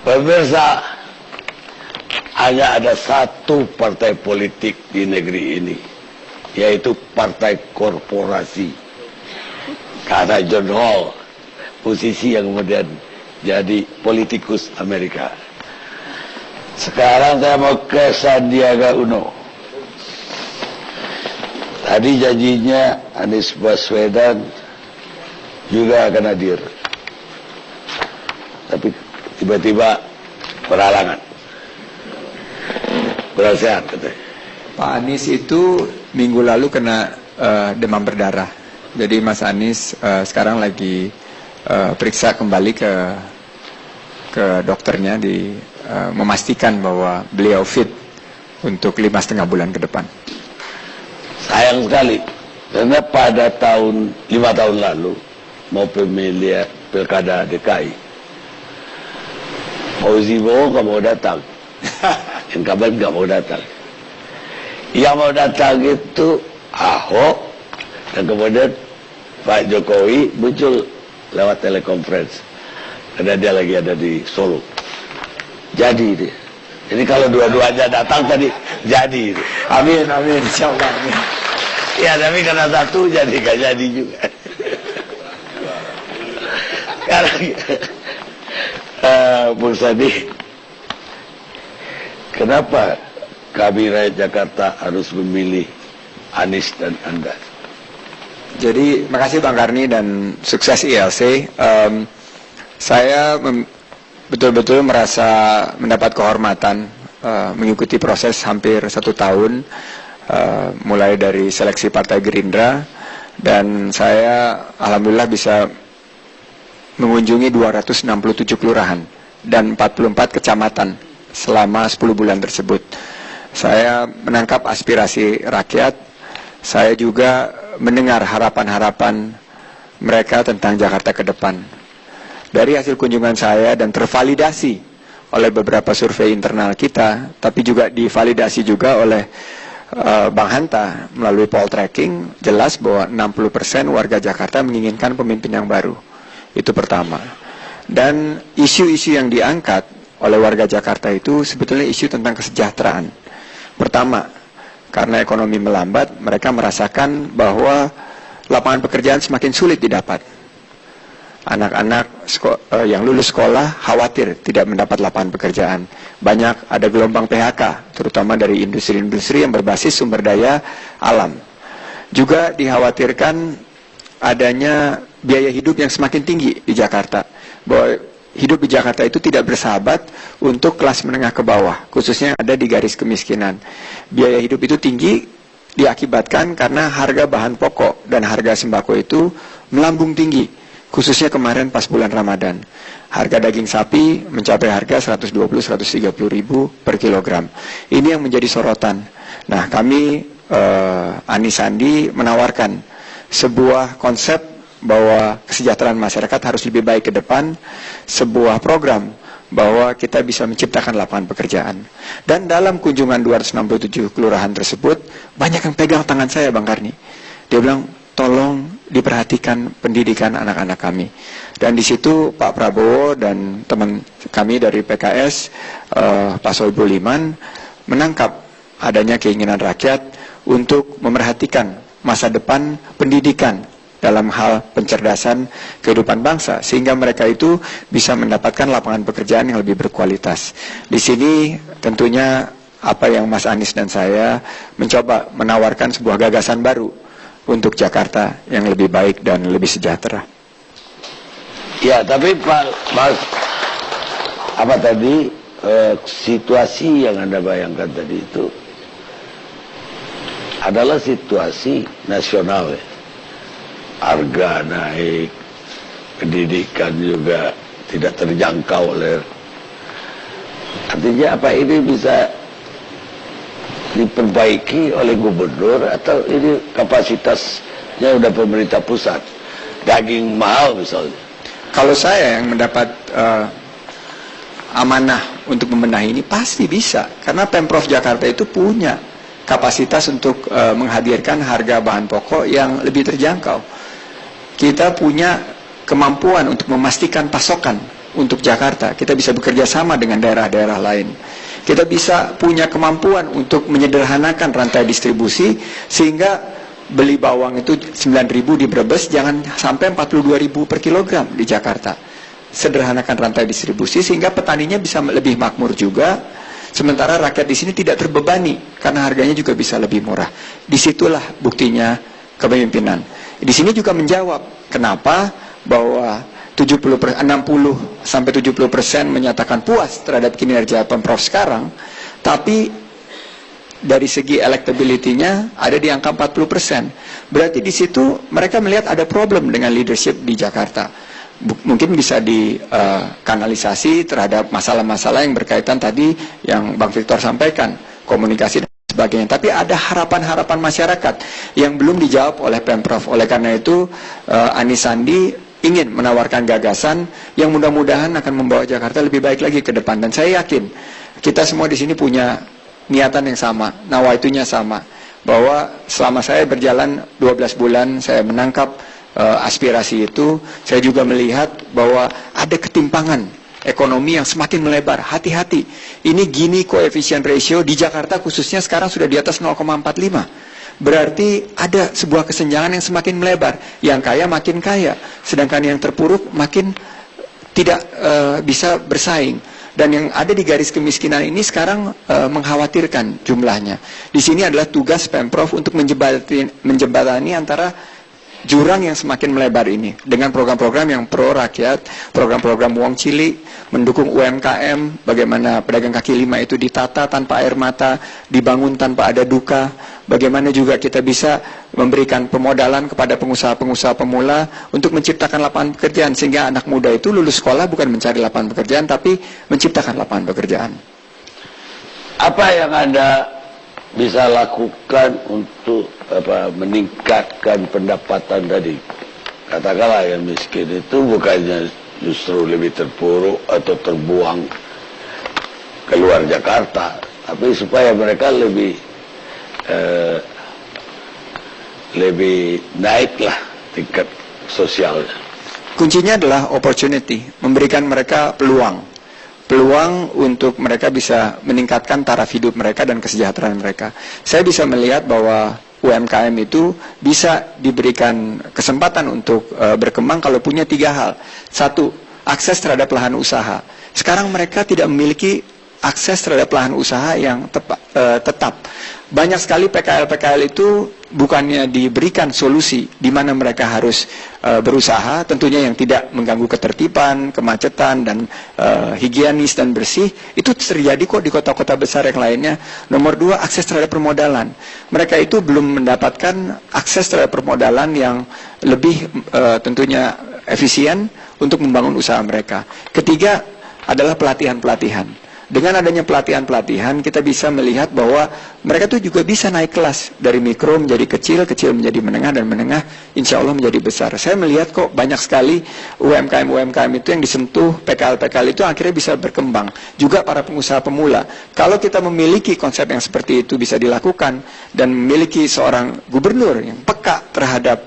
Pemirsa, hanya ada satu partai politik di negeri ini, yaitu partai korporasi. Karena John Hall, posisi yang kemudian jadi politikus Amerika. Sekarang saya mau ke Sandiaga Uno. Tadi janjinya Anies Baswedan juga akan hadir, tapi tiba-tiba berhalangan. Kurang sehat katanya. Pak Anies itu minggu lalu kena demam berdarah. Jadi Mas Anies sekarang lagi periksa kembali ke dokternya memastikan bahwa beliau fit untuk 5,5 bulan ke depan. Sayang sekali, karena pada 5 tahun lalu mau pemilihan pilkada DKI, Fauzi Bowo nggak mau datang, incumbent nggak mau datang. Yang mau datang itu Ahok, dan kemudian Pak Jokowi muncul lewat telekonferensi karena dia lagi ada di Solo. Jadi dia. Jadi kalau dua-duanya datang tadi jadi. Amin, amin, insyaallah. Amin. Ya tapi karena satu jadi gak jadi juga. Karena Bung Sandi, kenapa kami rakyat Jakarta harus memilih Anies dan Anda? Jadi makasih Bang Karni dan sukses ILC. Saya betul-betul merasa mendapat kehormatan mengikuti proses hampir 1 tahun, mulai dari seleksi Partai Gerindra, dan saya alhamdulillah bisa mengunjungi 267 kelurahan dan 44 kecamatan selama 10 bulan tersebut. Saya menangkap aspirasi rakyat, saya juga mendengar harapan-harapan mereka tentang Jakarta ke depan. Dari hasil kunjungan saya dan tervalidasi oleh beberapa survei internal kita, tapi juga divalidasi juga oleh Bang Hanta melalui poll tracking, jelas bahwa 60% warga Jakarta menginginkan pemimpin yang baru. Itu pertama. Dan isu-isu yang diangkat oleh warga Jakarta itu sebetulnya isu tentang kesejahteraan. Pertama, karena ekonomi melambat, mereka merasakan bahwa lapangan pekerjaan semakin sulit didapat. Anak-anak yang lulus sekolah khawatir tidak mendapat lapangan pekerjaan. Banyak ada gelombang PHK, terutama dari industri-industri yang berbasis sumber daya alam. Juga dikhawatirkan adanya biaya hidup yang semakin tinggi di Jakarta. Bahwa hidup di Jakarta itu tidak bersahabat untuk kelas menengah ke bawah, khususnya yang ada di garis kemiskinan. Biaya hidup itu tinggi diakibatkan karena harga bahan pokok dan harga sembako itu melambung tinggi, khususnya kemarin pas bulan Ramadan. Harga daging sapi mencapai harga 120-130 ribu per kilogram. Ini yang menjadi sorotan. Nah, kami Anies Sandi menawarkan sebuah konsep bahwa kesejahteraan masyarakat harus lebih baik ke depan, sebuah program bahwa kita bisa menciptakan lapangan pekerjaan. Dan dalam kunjungan 267 kelurahan tersebut, banyak yang pegang tangan saya, Bang Karni. Dia bilang, tolong diperhatikan pendidikan anak-anak kami. Dan di situ Pak Prabowo dan teman kami dari PKS, Pak Soebul Iman, menangkap adanya keinginan rakyat untuk memerhatikan masa depan pendidikan dalam hal pencerdasan kehidupan bangsa, sehingga mereka itu bisa mendapatkan lapangan pekerjaan yang lebih berkualitas. Di sini tentunya apa yang Mas Anies dan saya mencoba menawarkan sebuah gagasan baru untuk Jakarta yang lebih baik dan lebih sejahtera. Ya, tapi Pak Mas, apa tadi situasi yang Anda bayangkan tadi itu adalah situasi nasional ya. Harga naik, pendidikan juga tidak terjangkau oleh. Artinya apa ini bisa diperbaiki oleh gubernur atau ini kapasitasnya udah pemerintah pusat? Daging mahal misalnya. Kalau saya yang mendapat amanah untuk membenahi ini pasti bisa, karena Pemprov Jakarta itu punya kapasitas untuk menghadirkan harga bahan pokok yang lebih terjangkau. Kita punya kemampuan untuk memastikan pasokan untuk Jakarta. Kita bisa bekerja sama dengan daerah-daerah lain. Kita bisa punya kemampuan untuk menyederhanakan rantai distribusi sehingga beli bawang itu 9.000 di Brebes jangan sampai 42.000 per kilogram di Jakarta. Sederhanakan rantai distribusi sehingga petaninya bisa lebih makmur juga, sementara rakyat di sini tidak terbebani karena harganya juga bisa lebih murah. Disitulah buktinya kepemimpinan. Di sini juga menjawab kenapa bahwa 60 sampai 70% menyatakan puas terhadap kinerja Pemprov sekarang, tapi dari segi electability-nya ada di angka 40%. Berarti di situ mereka melihat ada problem dengan leadership di Jakarta. Mungkin bisa dikanalisasi terhadap masalah-masalah yang berkaitan tadi yang Bang Victor sampaikan, komunikasi dan sebagainya. Tapi ada harapan-harapan masyarakat yang belum dijawab oleh Pemprov. Oleh karena itu Anies Sandi ingin menawarkan gagasan yang mudah-mudahan akan membawa Jakarta lebih baik lagi ke depan. Dan saya yakin kita semua di sini punya niatan yang sama, nawaitunya sama, bahwa selama saya berjalan 12 bulan saya menangkap aspirasi itu. Saya juga melihat bahwa ada ketimpangan ekonomi yang semakin melebar. Hati-hati, ini Gini coefficient ratio di Jakarta khususnya sekarang sudah di atas 0,45. Berarti ada sebuah kesenjangan yang semakin melebar. Yang kaya makin kaya, sedangkan yang terpuruk makin tidak bisa bersaing. Dan yang ada di garis kemiskinan ini sekarang mengkhawatirkan jumlahnya. Di sini adalah tugas Pemprov untuk menjembatani antara jurang yang semakin melebar ini dengan program-program yang pro rakyat, program-program uang cilik, mendukung UMKM, bagaimana pedagang kaki lima itu ditata tanpa air mata, dibangun tanpa ada duka, bagaimana juga kita bisa memberikan pemodalan kepada pengusaha-pengusaha pemula untuk menciptakan lapangan pekerjaan, sehingga anak muda itu lulus sekolah bukan mencari lapangan pekerjaan tapi menciptakan lapangan pekerjaan. Apa yang Anda bisa lakukan untuk meningkatkan pendapatan tadi? Katakanlah yang miskin itu bukannya justru lebih terpuruk atau terbuang keluar Jakarta, tapi supaya mereka lebih naiklah tingkat sosialnya. Kuncinya adalah opportunity, memberikan mereka peluang untuk mereka bisa meningkatkan taraf hidup mereka dan kesejahteraan mereka. Saya bisa melihat bahwa UMKM itu bisa diberikan kesempatan untuk berkembang kalau punya 3 hal. 1, akses terhadap lahan usaha. Sekarang mereka tidak memiliki akses terhadap lahan usaha yang tetap. Banyak sekali PKL-PKL itu bukannya diberikan solusi di mana mereka harus berusaha, tentunya yang tidak mengganggu ketertiban, kemacetan, dan higienis dan bersih. Itu terjadi kok di kota-kota besar yang lainnya. Nomor 2, akses terhadap permodalan. Mereka itu belum mendapatkan akses terhadap permodalan yang lebih tentunya efisien untuk membangun usaha mereka. Ketiga adalah pelatihan-pelatihan. Dengan adanya pelatihan-pelatihan, kita bisa melihat bahwa mereka tuh juga bisa naik kelas dari mikro menjadi kecil, kecil menjadi menengah, dan menengah insya Allah menjadi besar. Saya melihat kok banyak sekali UMKM itu yang disentuh PKL-PKL itu akhirnya bisa berkembang. Juga para pengusaha pemula. Kalau kita memiliki konsep yang seperti itu bisa dilakukan dan memiliki seorang gubernur yang peka terhadap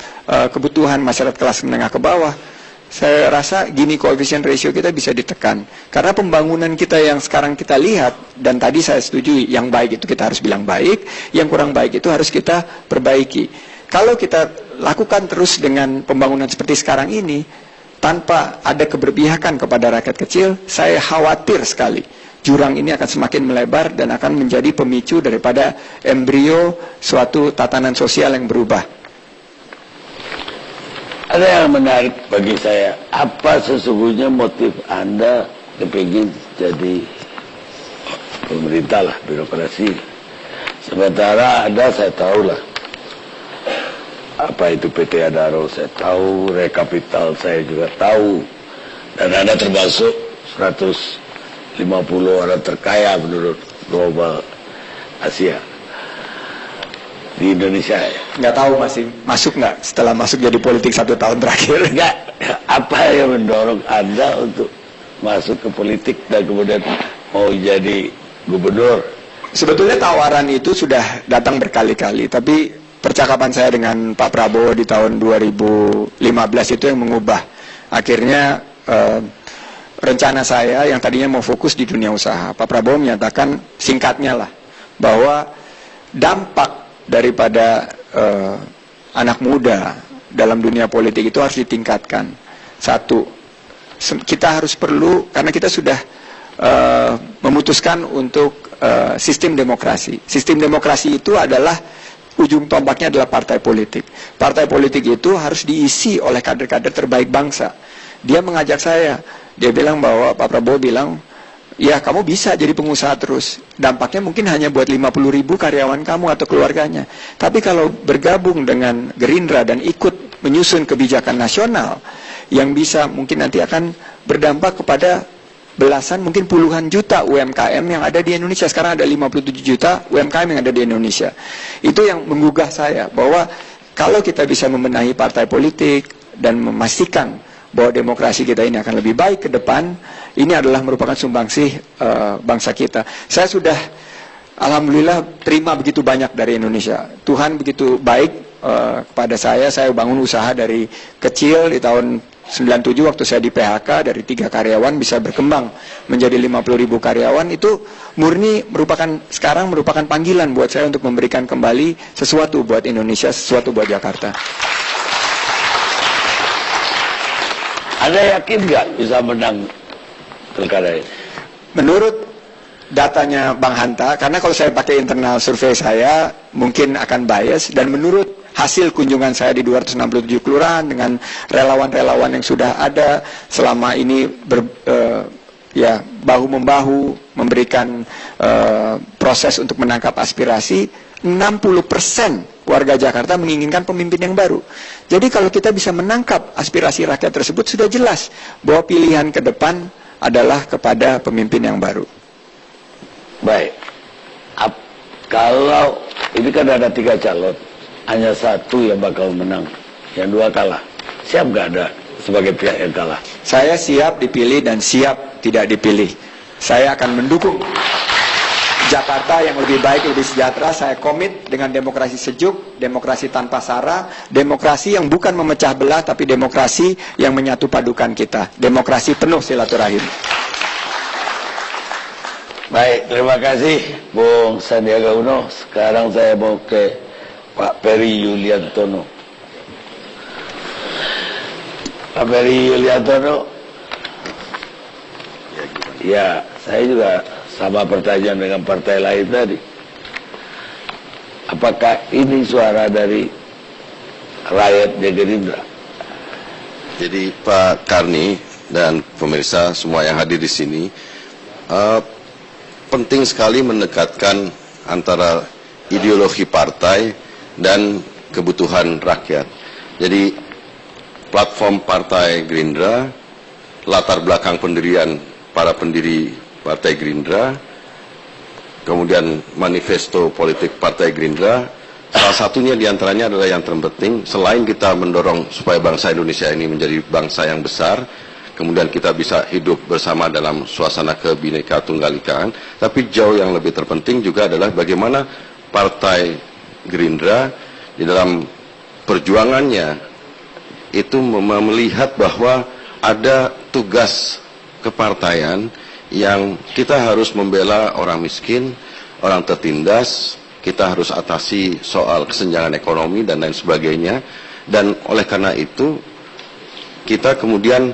kebutuhan masyarakat kelas menengah ke bawah, saya rasa Gini coefficient ratio kita bisa ditekan. Karena pembangunan kita yang sekarang kita lihat, dan tadi saya setuju yang baik itu kita harus bilang baik, yang kurang baik itu harus kita perbaiki. Kalau kita lakukan terus dengan pembangunan seperti sekarang ini, tanpa ada keberpihakan kepada rakyat kecil, saya khawatir sekali jurang ini akan semakin melebar dan akan menjadi pemicu daripada embrio suatu tatanan sosial yang berubah. Ada yang menarik bagi saya, apa sesungguhnya motif Anda kepingin jadi pemerintah lah, birokrasi. Sementara Anda, saya tahu lah, apa itu PT Adaro, saya tahu, Rekapital saya juga tahu, dan Anda termasuk 150 orang terkaya menurut Global Asia di Indonesia ya. Nggak tahu masih masuk nggak setelah masuk jadi politik 1 tahun terakhir. Nggak, apa yang mendorong Anda untuk masuk ke politik dan kemudian mau jadi gubernur? Sebetulnya tawaran itu sudah datang berkali-kali, tapi percakapan saya dengan Pak Prabowo di tahun 2015 itu yang mengubah. Akhirnya rencana saya yang tadinya mau fokus di dunia usaha, Pak Prabowo menyatakan singkatnya lah bahwa dampak daripada anak muda dalam dunia politik itu harus ditingkatkan. Satu, kita harus perlu, karena kita sudah memutuskan untuk sistem demokrasi. Sistem demokrasi itu adalah ujung tombaknya adalah partai politik. Partai politik itu harus diisi oleh kader-kader terbaik bangsa. Dia mengajak saya, dia bilang bahwa Pak Prabowo bilang, ya kamu bisa jadi pengusaha terus. Dampaknya mungkin hanya buat 50.000 karyawan kamu atau keluarganya. Tapi kalau bergabung dengan Gerindra dan ikut menyusun kebijakan nasional yang bisa mungkin nanti akan berdampak kepada belasan mungkin puluhan juta UMKM yang ada di Indonesia. Sekarang ada 57 juta UMKM yang ada di Indonesia. Itu yang menggugah saya bahwa kalau kita bisa membenahi partai politik dan memastikan bahwa demokrasi kita ini akan lebih baik ke depan, ini adalah merupakan sumbangsih bangsa kita. Saya sudah alhamdulillah terima begitu banyak dari Indonesia. Tuhan begitu baik kepada saya bangun usaha dari kecil di tahun 97 waktu saya di PHK, dari 3 karyawan bisa berkembang menjadi 50.000 karyawan. Itu murni sekarang merupakan panggilan buat saya untuk memberikan kembali sesuatu buat Indonesia, sesuatu buat Jakarta. Anda yakin nggak bisa menang pilkada ini? Menurut datanya Bang Hanta, karena kalau saya pakai internal survei saya mungkin akan bias, dan menurut hasil kunjungan saya di 267 kelurahan dengan relawan-relawan yang sudah ada selama ini bahu-membahu memberikan proses untuk menangkap aspirasi, 60% warga Jakarta menginginkan pemimpin yang baru. Jadi kalau kita bisa menangkap aspirasi rakyat tersebut, sudah jelas bahwa pilihan ke depan adalah kepada pemimpin yang baru. Baik, kalau ini kan ada 3 calon, hanya 1 yang bakal menang, yang 2 kalah. Siap gak ada sebagai pihak yang kalah? Saya siap dipilih dan siap tidak dipilih. Saya akan mendukung Jakarta yang lebih baik, lebih sejahtera. Saya komit dengan demokrasi sejuk, demokrasi tanpa sara, demokrasi yang bukan memecah belah, tapi demokrasi yang menyatu padukan kita. Demokrasi penuh silaturahim. Baik, terima kasih Bung Sandiaga Uno. Sekarang saya mau ke Pak Peri Yuliantono. Pak Peri Yuliantono. Ya, saya juga sama pertanyaan dengan partai lain tadi. Apakah ini suara dari rakyatnya Gerindra? Jadi Pak Karni dan pemirsa semua yang hadir di sini, penting sekali mendekatkan antara ideologi partai dan kebutuhan rakyat. Jadi platform partai Gerindra, latar belakang pendirian para pendiri Partai Gerindra, kemudian manifesto politik Partai Gerindra, salah satunya diantaranya adalah yang terpenting, selain kita mendorong supaya bangsa Indonesia ini menjadi bangsa yang besar, kemudian kita bisa hidup bersama dalam suasana Bhinneka Tunggal Ika, tapi jauh yang lebih terpenting juga adalah bagaimana Partai Gerindra di dalam perjuangannya itu melihat bahwa ada tugas kepartaian yang kita harus membela orang miskin, orang tertindas, kita harus atasi soal kesenjangan ekonomi dan lain sebagainya. Dan oleh karena itu kita kemudian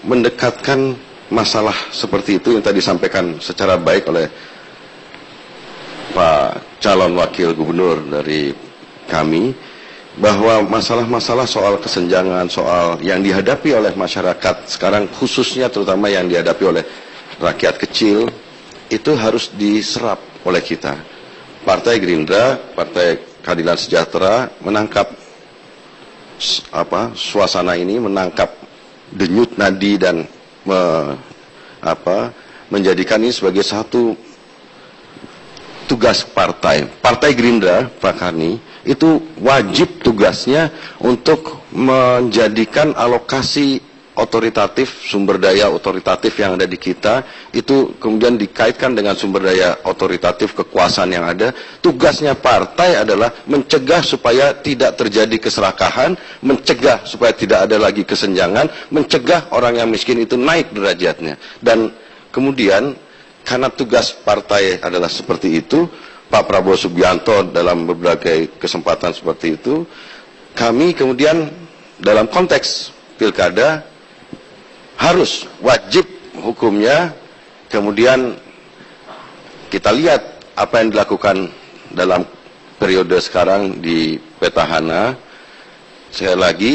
mendekatkan masalah seperti itu yang tadi disampaikan secara baik oleh Pak calon wakil gubernur dari kami, bahwa masalah-masalah soal kesenjangan, soal yang dihadapi oleh masyarakat sekarang, khususnya terutama yang dihadapi oleh rakyat kecil, itu harus diserap oleh kita. Partai Gerindra, Partai Keadilan Sejahtera menangkap suasana ini, menangkap denyut nadi dan menjadikan ini sebagai satu tugas partai. Partai Gerindra, Pak Karni, itu wajib tugasnya untuk menjadikan alokasi otoritatif, sumber daya otoritatif yang ada di kita, itu kemudian dikaitkan dengan sumber daya otoritatif kekuasaan yang ada. Tugasnya partai adalah mencegah supaya tidak terjadi keserakahan, mencegah supaya tidak ada lagi kesenjangan, mencegah orang yang miskin itu naik derajatnya. Dan kemudian, karena tugas partai adalah seperti itu, Pak Prabowo Subianto dalam berbagai kesempatan seperti itu, kami kemudian dalam konteks pilkada harus wajib hukumnya. Kemudian kita lihat apa yang dilakukan dalam periode sekarang di petahana. Sekali lagi,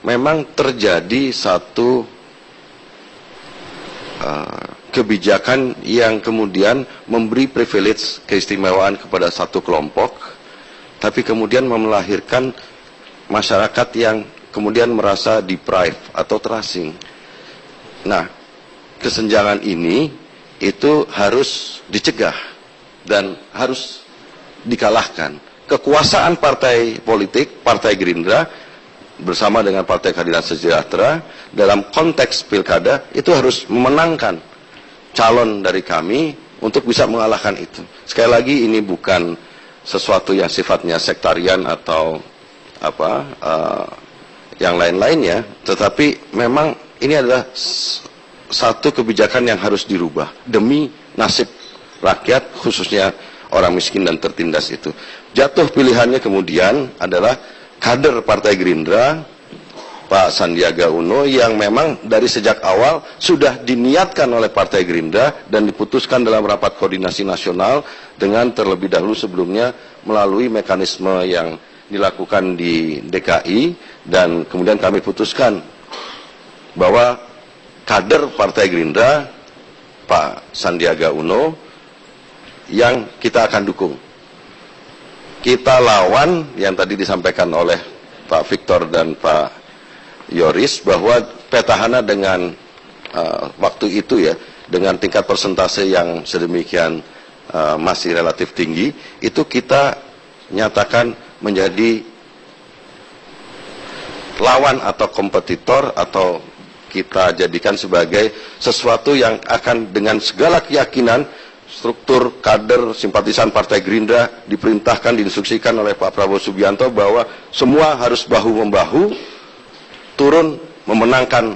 memang terjadi satu kebijakan yang kemudian memberi privilege, keistimewaan kepada satu kelompok, tapi kemudian melahirkan masyarakat yang kemudian merasa deprived atau terasing. Nah, kesenjangan ini itu harus dicegah dan harus dikalahkan. Kekuasaan partai politik, Partai Gerindra bersama dengan Partai Keadilan Sejahtera dalam konteks pilkada itu harus memenangkan calon dari kami untuk bisa mengalahkan itu. Sekali lagi, ini bukan sesuatu yang sifatnya sektarian atau yang lain-lainnya, tetapi memang ini adalah satu kebijakan yang harus dirubah demi nasib rakyat, khususnya orang miskin dan tertindas itu. Jatuh pilihannya kemudian adalah kader Partai Gerindra, Pak Sandiaga Uno, yang memang dari sejak awal sudah diniatkan oleh Partai Gerindra dan diputuskan dalam rapat koordinasi nasional dengan terlebih dahulu sebelumnya melalui mekanisme yang dilakukan di DKI, dan kemudian kami putuskan bahwa kader Partai Gerindra, Pak Sandiaga Uno, yang kita akan dukung. Kita lawan yang tadi disampaikan oleh Pak Victor dan Pak Yoris, bahwa petahana dengan waktu itu ya, dengan tingkat persentase yang sedemikian masih relatif tinggi, itu kita nyatakan menjadi lawan atau kompetitor, atau kita jadikan sebagai sesuatu yang akan dengan segala keyakinan struktur kader simpatisan Partai Gerindra diperintahkan, diinstruksikan oleh Pak Prabowo Subianto bahwa semua harus bahu-membahu turun memenangkan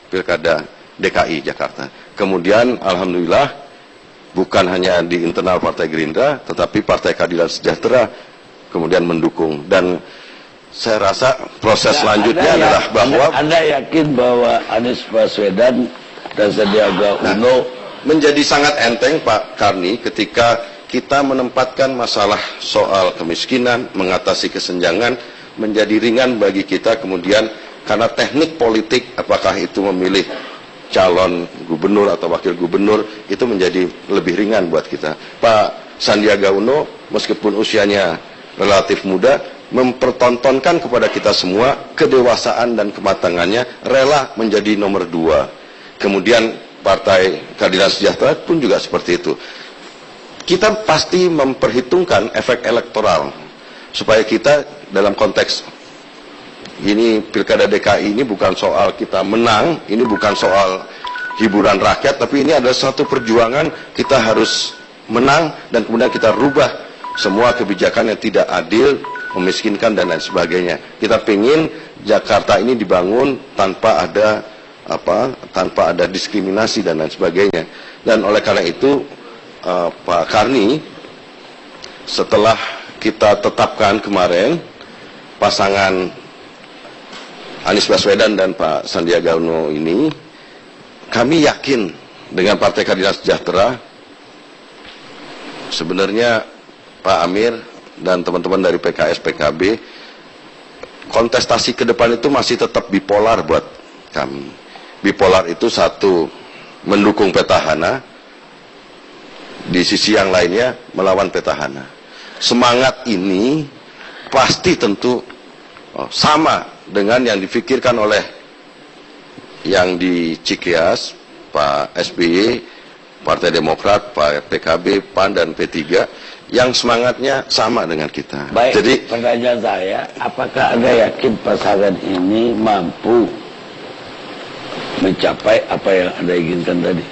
pilkada DKI Jakarta. Kemudian alhamdulillah bukan hanya di internal Partai Gerindra, tetapi Partai Keadilan Sejahtera kemudian mendukung. Dan saya rasa proses selanjutnya adalah bahwa Anda yakin bahwa Anies Baswedan dan Sandiaga Uno menjadi sangat enteng, Pak Karni, ketika kita menempatkan masalah soal kemiskinan, mengatasi kesenjangan menjadi ringan bagi kita. Kemudian karena teknik politik, apakah itu memilih calon gubernur atau wakil gubernur, itu menjadi lebih ringan buat kita. Pak Sandiaga Uno, meskipun usianya relatif muda, mempertontonkan kepada kita semua kedewasaan dan kematangannya, rela menjadi nomor 2. Kemudian Partai Keadilan Sejahtera pun juga seperti itu. Kita pasti memperhitungkan efek elektoral supaya kita dalam konteks ini pilkada DKI ini bukan soal kita menang, ini bukan soal hiburan rakyat, tapi ini adalah suatu perjuangan. Kita harus menang dan kemudian kita rubah semua kebijakan yang tidak adil, memiskinkan dan lain sebagainya. Kita ingin Jakarta ini dibangun tanpa ada diskriminasi dan lain sebagainya. Dan oleh karena itu Pak Karni, setelah kita tetapkan kemarin pasangan Anies Baswedan dan Pak Sandiaga Uno ini, kami yakin dengan Partai Keadilan Sejahtera, sebenarnya Pak Amir dan teman-teman dari PKS, PKB, kontestasi ke depan itu masih tetap bipolar buat kami. Bipolar itu satu, mendukung petahana, di sisi yang lainnya melawan petahana. Semangat ini pasti tentu sama dengan yang difikirkan oleh yang di Cikeas, Pak SBY, Partai Demokrat, Pak PKB, PAN, dan P3, yang semangatnya sama dengan kita. Baik, jadi pertanyaan saya, apakah Anda yakin pasangan ini mampu mencapai apa yang Anda inginkan tadi?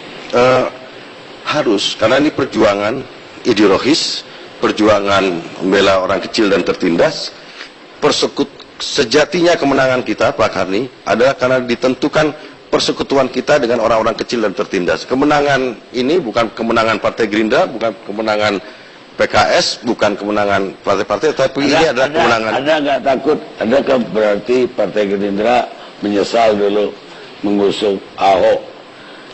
Harus, karena ini perjuangan ideologis, perjuangan membela orang kecil dan tertindas. Sejatinya kemenangan kita, Pak Karni, adalah karena ditentukan persekutuan kita dengan orang-orang kecil dan tertindas. Kemenangan ini bukan kemenangan Partai Gerindra, bukan kemenangan PKS, bukan kemenangan partai-partai, tapi ini adalah kemenangan. Anda nggak takut? Adakah berarti Partai Gerindra menyesal dulu mengusung Ahok?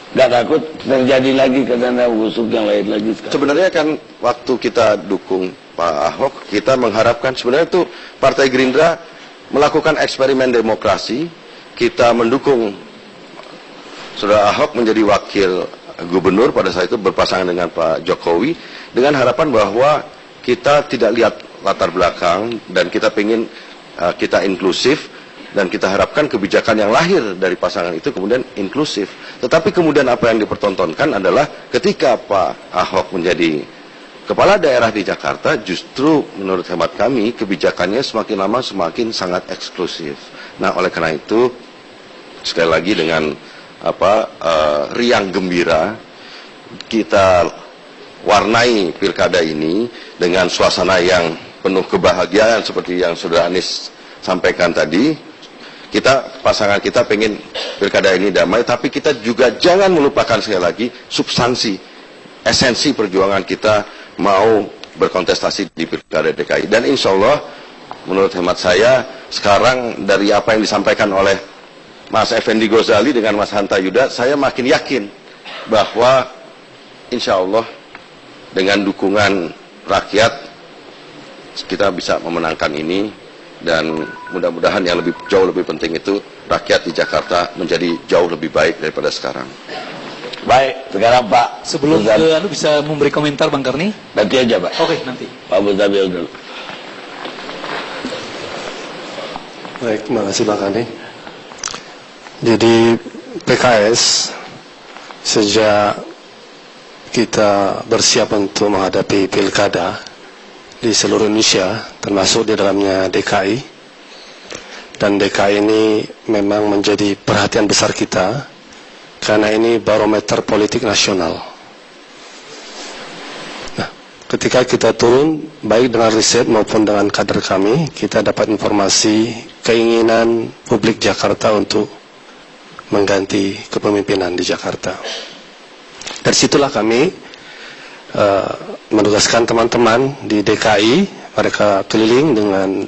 Nggak takut terjadi lagi karena mengusung yang lain lagi sekarang? Sebenarnya kan waktu kita dukung Pak Ahok, kita mengharapkan sebenarnya itu Partai Gerindra melakukan eksperimen demokrasi. Kita mendukung Saudara Ahok menjadi wakil gubernur pada saat itu berpasangan dengan Pak Jokowi, dengan harapan bahwa kita tidak lihat latar belakang dan kita ingin kita inklusif, dan kita harapkan kebijakan yang lahir dari pasangan itu kemudian inklusif. Tetapi kemudian apa yang dipertontonkan adalah ketika Pak Ahok menjadi kepala daerah di Jakarta, justru menurut hemat kami kebijakannya semakin lama semakin sangat eksklusif. Nah, oleh karena itu sekali lagi dengan riang gembira kita warnai pilkada ini dengan suasana yang penuh kebahagiaan seperti yang Saudara Anies sampaikan tadi. Pasangan kita pengen pilkada ini damai, tapi kita juga jangan melupakan sekali lagi substansi, esensi perjuangan kita mau berkontestasi di pilkada DKI. Dan insya Allah, menurut hemat saya, sekarang dari apa yang disampaikan oleh Mas Effendi Ghazali dengan Mas Hanta Yuda, saya makin yakin bahwa insya Allah dengan dukungan rakyat kita bisa memenangkan ini. Dan mudah-mudahan yang jauh lebih penting itu rakyat di Jakarta menjadi jauh lebih baik daripada sekarang. Baik, sekarang Pak. Sebelum Anu bisa memberi komentar Bang Karni? Nanti aja Pak. Oke, nanti. Pak Muzamil dulu. Baik, terima kasih Bang Karni. Jadi PKS sejak kita bersiap untuk menghadapi pilkada di seluruh Indonesia, termasuk di dalamnya DKI. Dan DKI ini memang menjadi perhatian besar kita, karena ini barometer politik nasional. Nah, ketika kita turun, baik dengan riset maupun dengan kader kami, kita dapat informasi keinginan publik Jakarta untuk mengganti kepemimpinan di Jakarta. Dari situlah kami menugaskan teman-teman di DKI, mereka keliling dengan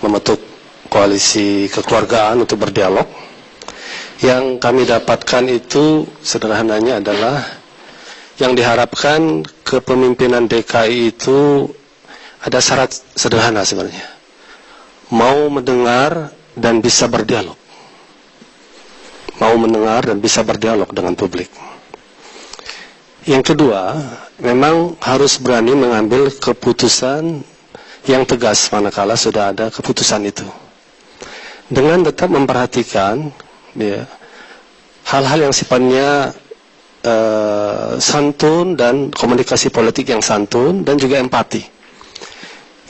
membentuk koalisi kekeluargaan untuk berdialog. Yang kami dapatkan itu sederhananya adalah yang diharapkan kepemimpinan DKI itu ada syarat sederhana sebenarnya. Mau mendengar dan bisa berdialog. Mau mendengar dan bisa berdialog dengan publik. Yang kedua, memang harus berani mengambil keputusan yang tegas manakala sudah ada keputusan itu. Dengan tetap memperhatikan hal-hal yang sifatnya santun dan komunikasi politik yang santun dan juga empati.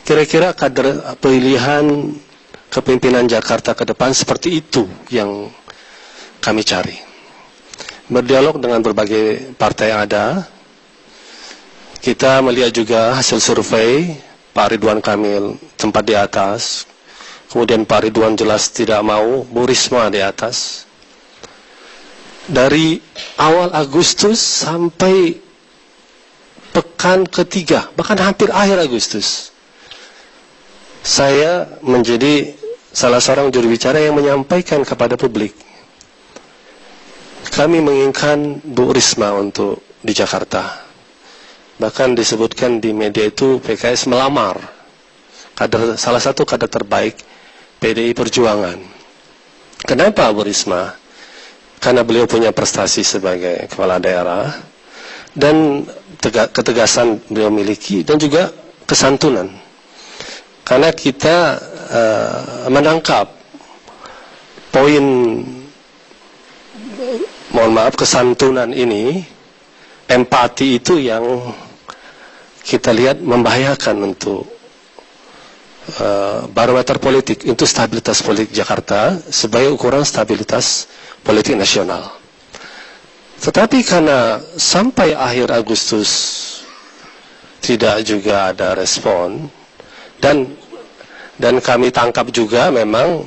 Kira-kira kader pilihan kepemimpinan Jakarta ke depan seperti itu yang kami cari. Berdialog dengan berbagai partai yang ada. Kita melihat juga hasil survei, Pak Ridwan Kamil tempat di atas, kemudian Pak Ridwan jelas tidak mau, Bu Risma di atas. Dari awal Agustus sampai pekan ketiga, bahkan hampir akhir Agustus, saya menjadi salah seorang juru bicara yang menyampaikan kepada publik, kami menginginkan Bu Risma untuk di Jakarta. Bahkan disebutkan di media itu PKS melamar salah satu kader terbaik PDI Perjuangan. Kenapa Bu Risma? Karena beliau punya prestasi sebagai kepala daerah dan ketegasan beliau miliki dan juga kesantunan. Karena kita menangkap poin kesantunan ini, empati itu yang kita lihat membahayakan untuk barometer politik untuk stabilitas politik Jakarta sebagai ukuran stabilitas politik nasional. Tetapi karena sampai akhir Agustus tidak juga ada respon, dan kami tangkap juga memang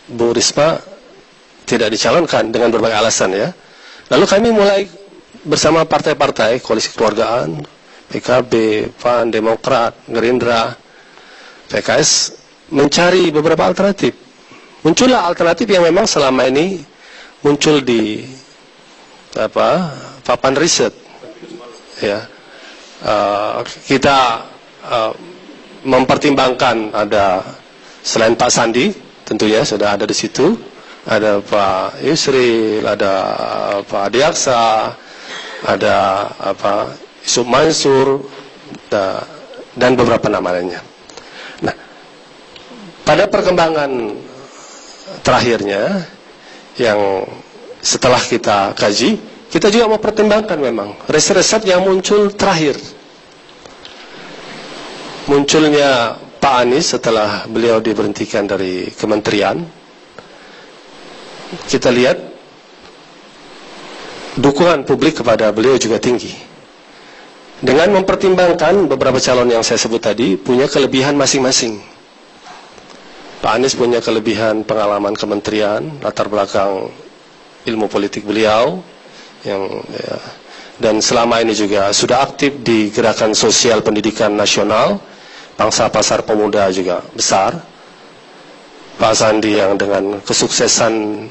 Bu Risma tidak dicalonkan dengan berbagai alasan ya. Lalu kami mulai bersama partai-partai koalisi kekeluargaan, PKB, PAN, Demokrat, Gerindra, PKS mencari beberapa alternatif. Muncullah alternatif yang memang selama ini muncul di papan riset. Ya, kita mempertimbangkan ada selain Pak Sandi, tentunya sudah ada di situ, ada Pak Yusril, ada Pak Adiaksa, ada Yusuf Mansur, dan beberapa nama lainnya. Nah, pada perkembangan terakhirnya yang setelah kita kaji, kita juga mempertimbangkan memang riset-riset yang muncul terakhir. Munculnya Pak Anies setelah beliau diberhentikan dari kementerian, kita lihat dukungan publik kepada beliau juga tinggi. Dengan mempertimbangkan beberapa calon yang saya sebut tadi punya kelebihan masing-masing. Pak Anies punya kelebihan pengalaman kementerian, latar belakang ilmu politik beliau, dan selama ini juga sudah aktif di gerakan sosial pendidikan nasional, pangsa pasar pemuda juga besar. Pak Sandi yang dengan kesuksesan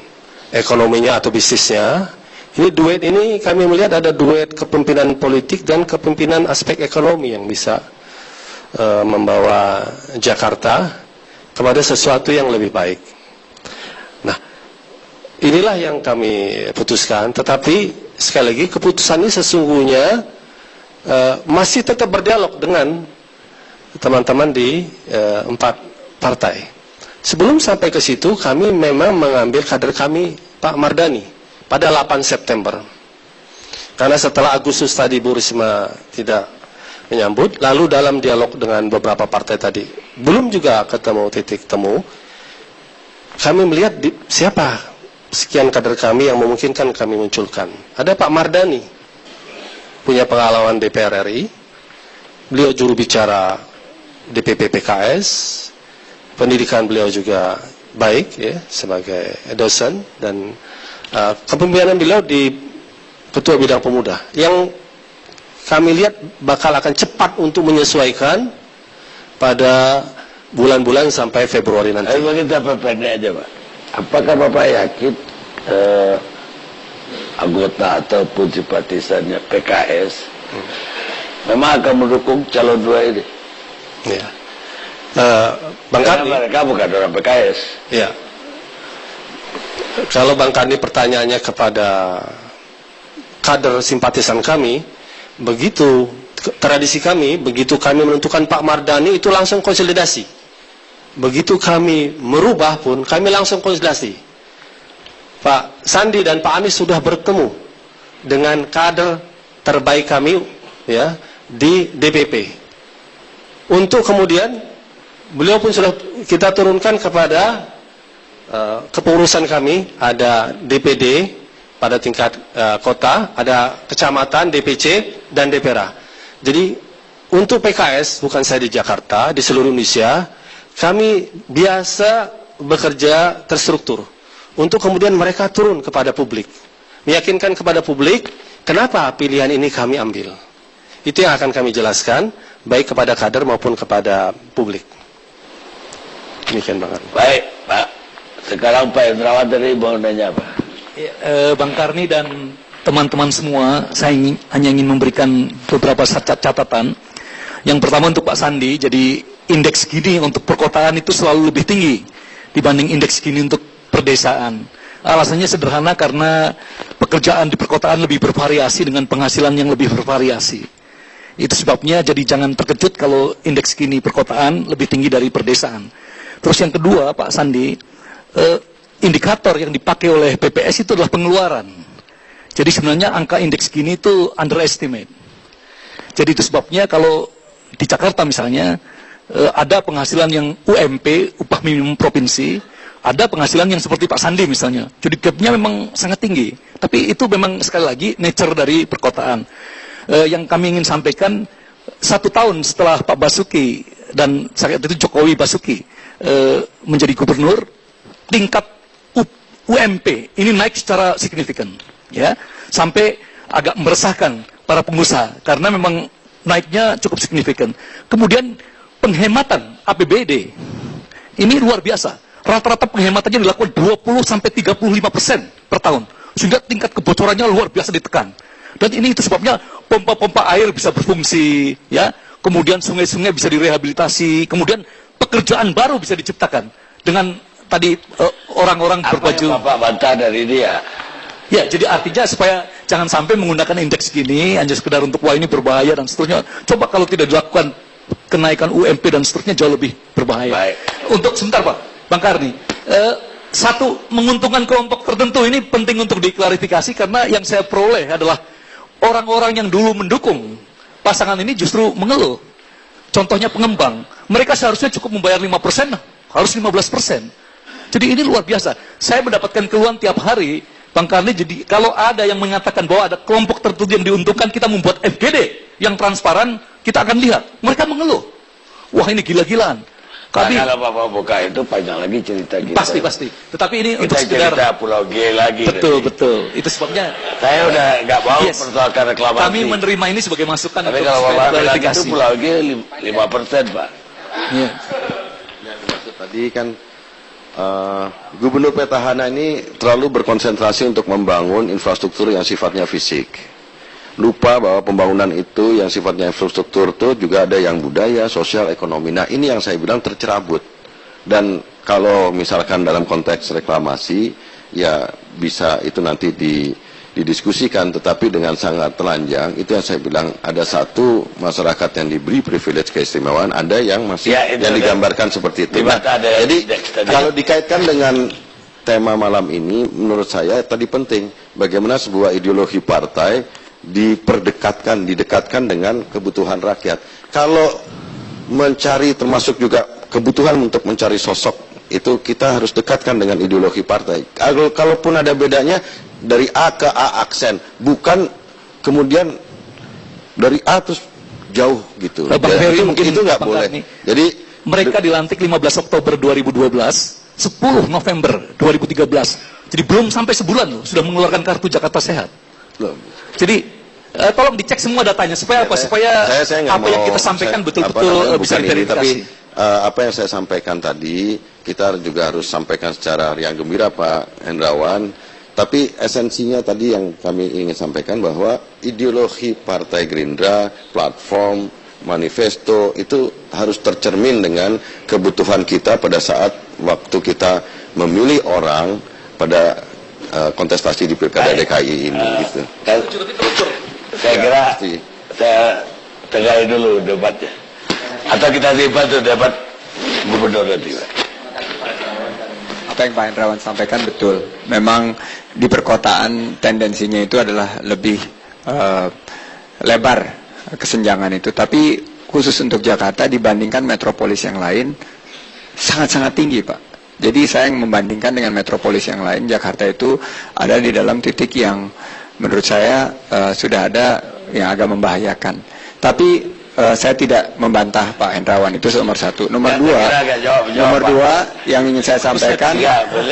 ekonominya atau bisnisnya, ini duet ini kami melihat ada duet kepemimpinan politik dan kepemimpinan aspek ekonomi yang bisa membawa Jakarta kepada sesuatu yang lebih baik. Nah, inilah yang kami putuskan, tetapi sekali lagi keputusan ini sesungguhnya masih tetap berdialog dengan teman-teman di 4 partai. Sebelum sampai ke situ, kami memang mengambil kader kami, Pak Mardani, pada 8 September. Karena setelah Agustus tadi Bu Risma tidak menyambut, lalu dalam dialog dengan beberapa partai tadi, belum juga ketemu titik temu, kami melihat siapa sekian kader kami yang memungkinkan kami munculkan. Ada Pak Mardani, punya pengalaman DPR RI, beliau juru bicara DPP PKS, pendidikan beliau juga baik ya sebagai dosen, dan kepemimpinan beliau di ketua bidang pemuda yang kami lihat bakal akan cepat untuk menyesuaikan pada bulan-bulan sampai Februari nanti. Ayo kita pendek aja Pak. Apakah Bapak yakin anggota ataupun simpatisannya PKS memang akan mendukung calon 2 ini? Ya. Bang Karni, mereka bukan orang PKS. Ya. Kalau Bang Karni pertanyaannya kepada kader simpatisan kami, begitu tradisi kami, begitu kami menentukan Pak Mardani itu langsung konsolidasi. Begitu kami merubah pun kami langsung konsolidasi. Pak Sandi dan Pak Anies sudah bertemu dengan kader terbaik kami ya di DPP. Untuk kemudian beliau pun sudah kita turunkan kepada kepengurusan kami, ada DPD pada tingkat kota, ada kecamatan, DPC, dan DPRA. Jadi untuk PKS, bukan saya di Jakarta, di seluruh Indonesia, kami biasa bekerja terstruktur. Untuk kemudian mereka turun kepada publik. Meyakinkan kepada publik, kenapa pilihan ini kami ambil. Itu yang akan kami jelaskan, baik kepada kader maupun kepada publik. Demikian Bang Karni. Baik Pak. Sekarang Pak Hendrawan tadi mau nanya apa? Bang Karni dan teman-teman semua, saya hanya ingin memberikan beberapa catatan. Yang pertama untuk Pak Sandi, jadi indeks Gini untuk perkotaan itu selalu lebih tinggi dibanding indeks Gini untuk perdesaan. Alasannya sederhana karena pekerjaan di perkotaan lebih bervariasi dengan penghasilan yang lebih bervariasi. Itu sebabnya jadi jangan terkejut kalau indeks Gini perkotaan lebih tinggi dari perdesaan. Terus yang kedua Pak Sandi, indikator yang dipakai oleh PPS itu adalah pengeluaran. Jadi sebenarnya angka indeks Gini itu underestimate. Jadi itu sebabnya kalau di Jakarta misalnya, ada penghasilan yang UMP, upah minimum provinsi, ada penghasilan yang seperti Pak Sandi misalnya. Jadi gapnya memang sangat tinggi. Tapi itu memang sekali lagi nature dari perkotaan. Yang kami ingin sampaikan, 1 tahun setelah Pak Basuki dan saat itu Jokowi Basuki menjadi gubernur, tingkat UMP ini naik secara signifikan, ya, sampai agak meresahkan para pengusaha karena memang naiknya cukup signifikan. Kemudian penghematan APBD ini luar biasa. Rata-rata penghematannya dilakukan 20-35% per tahun, sehingga tingkat kebocorannya luar biasa ditekan. Dan ini itu sebabnya pompa-pompa air bisa berfungsi, ya. Kemudian sungai-sungai bisa direhabilitasi, kemudian pekerjaan baru bisa diciptakan dengan tadi orang-orang berbaju. Apa yang Bapak bantah dari dia? Ya, jadi artinya supaya jangan sampai menggunakan indeks gini hanya sekedar untuk wah ini berbahaya dan seterusnya. Coba kalau tidak dilakukan kenaikan UMP dan seterusnya jauh lebih berbahaya. Baik. Untuk sebentar Pak, Bang Karni, satu menguntungkan kelompok tertentu ini penting untuk diklarifikasi karena yang saya peroleh adalah orang-orang yang dulu mendukung pasangan ini justru mengeluh. Contohnya pengembang, mereka seharusnya cukup membayar 5%, harus 15%. Jadi ini luar biasa. Saya mendapatkan keluhan tiap hari, Bang Karni. Jadi kalau ada yang mengatakan bahwa ada kelompok tertentu yang diuntungkan, kita membuat FGD yang transparan, kita akan lihat. Mereka mengeluh. Wah ini gila-gilaan. Kami, kalau Bapak buka itu panjang lagi cerita kita. Pasti. Tetapi ini Kita untuk sekedar cerita Pulau G lagi. Betul. Itu sebabnya Saya udah nggak mau Yes. persoalkan reklamasi. kami menerima ini sebagai masukan Tapi untuk kalau supaya Bapak bilang itu klarifikasi. Pulau G 5%, Pak. Iya. Tadi kan Gubernur Petahana ini terlalu berkonsentrasi untuk membangun infrastruktur yang sifatnya fisik. Lupa bahwa pembangunan itu yang sifatnya infrastruktur itu juga ada yang budaya, sosial, ekonomi. Nah ini yang saya bilang tercerabut. Dan kalau misalkan dalam konteks reklamasi, ya bisa itu nanti didiskusikan, tetapi dengan sangat telanjang. Itu yang saya bilang, ada satu masyarakat yang diberi privilege keistimewaan, ada yang masih Ya, itu yang ada. digambarkan seperti itu. Di mata ada jadi tadi. kalau dikaitkan dengan tema malam ini, menurut saya tadi penting bagaimana sebuah ideologi partai didekatkan dengan kebutuhan rakyat. Kalau mencari termasuk juga kebutuhan untuk mencari sosok, itu kita harus dekatkan dengan ideologi partai. Kalaupun ada bedanya dari A ke A aksen, bukan kemudian dari A terus jauh gitu. Bang Ferry mungkin itu nggak Bang boleh. Karni. Jadi Mereka dilantik 15 Oktober 2012, 10 November 2013. Jadi belum sampai sebulan loh, sudah mengeluarkan kartu Jakarta Sehat. Jadi tolong dicek semua datanya supaya apa? Supaya saya nggak apa yang mau- kita sampaikan saya- betul-betul apa namanya, bisa bukan ini, diverifikasi. tapi apa yang saya sampaikan tadi kita juga harus sampaikan secara riang gembira, Pak Hendrawan. Tapi esensinya tadi yang kami ingin sampaikan bahwa ideologi Partai Gerindra, platform, manifesto itu harus tercermin dengan kebutuhan kita pada saat waktu kita memilih orang pada kontestasi di Pilkada DKI ini gitu. Saya kira pasti. saya tegai dulu debatnya. Atau kita debat tuh debat gubernur nanti, Pak. Apa yang Pak Hendrawan sampaikan betul. Memang di perkotaan tendensinya itu adalah lebih lebar kesenjangan itu. Tapi khusus untuk Jakarta dibandingkan metropolis yang lain sangat-sangat tinggi, Pak. Jadi saya yang membandingkan dengan metropolis yang lain, Jakarta itu ada di dalam titik yang menurut saya sudah ada yang agak membahayakan. Tapi saya tidak membantah Pak Hendrawan, itu nomor satu. Nomor dua, nomor dua yang ingin saya sampaikan,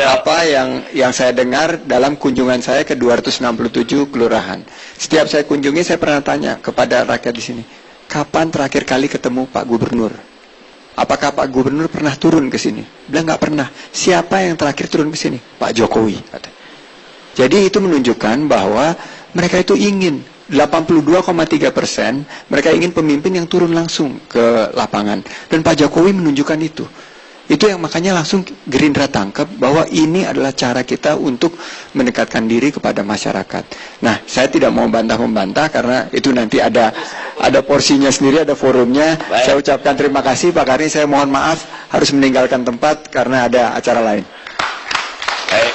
apa yang saya dengar dalam kunjungan saya ke 267 kelurahan. Setiap saya kunjungi, saya pernah tanya kepada rakyat di sini, kapan terakhir kali ketemu Pak Gubernur? Apakah Pak Gubernur pernah turun ke sini? Bilang nggak pernah. Siapa yang terakhir turun ke sini? Pak Jokowi. Jadi itu menunjukkan bahwa mereka itu ingin 82,3%, mereka ingin pemimpin yang turun langsung ke lapangan. Dan Pak Jokowi menunjukkan itu. Itu yang makanya langsung Gerindra tangkap bahwa ini adalah cara kita untuk mendekatkan diri kepada masyarakat. Nah, saya tidak mau membantah karena itu nanti ada porsinya sendiri, ada forumnya. Baik. Saya ucapkan terima kasih Pak Karni, saya mohon maaf harus meninggalkan tempat karena ada acara lain. Baik.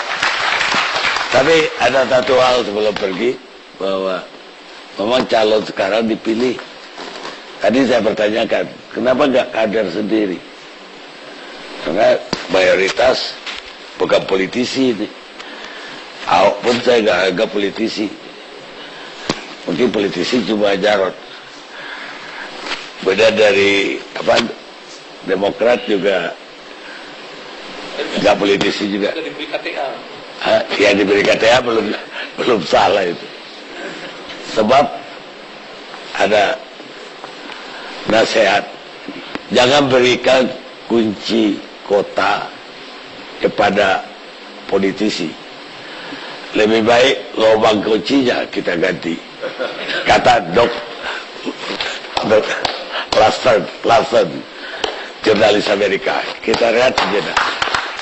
Tapi ada satu hal sebelum pergi, bahwa memang calon sekarang dipilih. Tadi saya pertanyakan, Kenapa nggak kader sendiri? Karena mayoritas bukan politisi ini. Ahok pun saya nggak anggap politisi. Mungkin politisi cuma Jarod. Beda dari Demokrat juga nggak politisi juga. Diberi KTA. Ya diberi KTA belum salah itu. Sebab ada nasihat, jangan berikan kunci kota kepada politisi. Lebih baik lubang kuncinya kita ganti. Kata Larson, jurnalis Amerika. Kita lihat saja.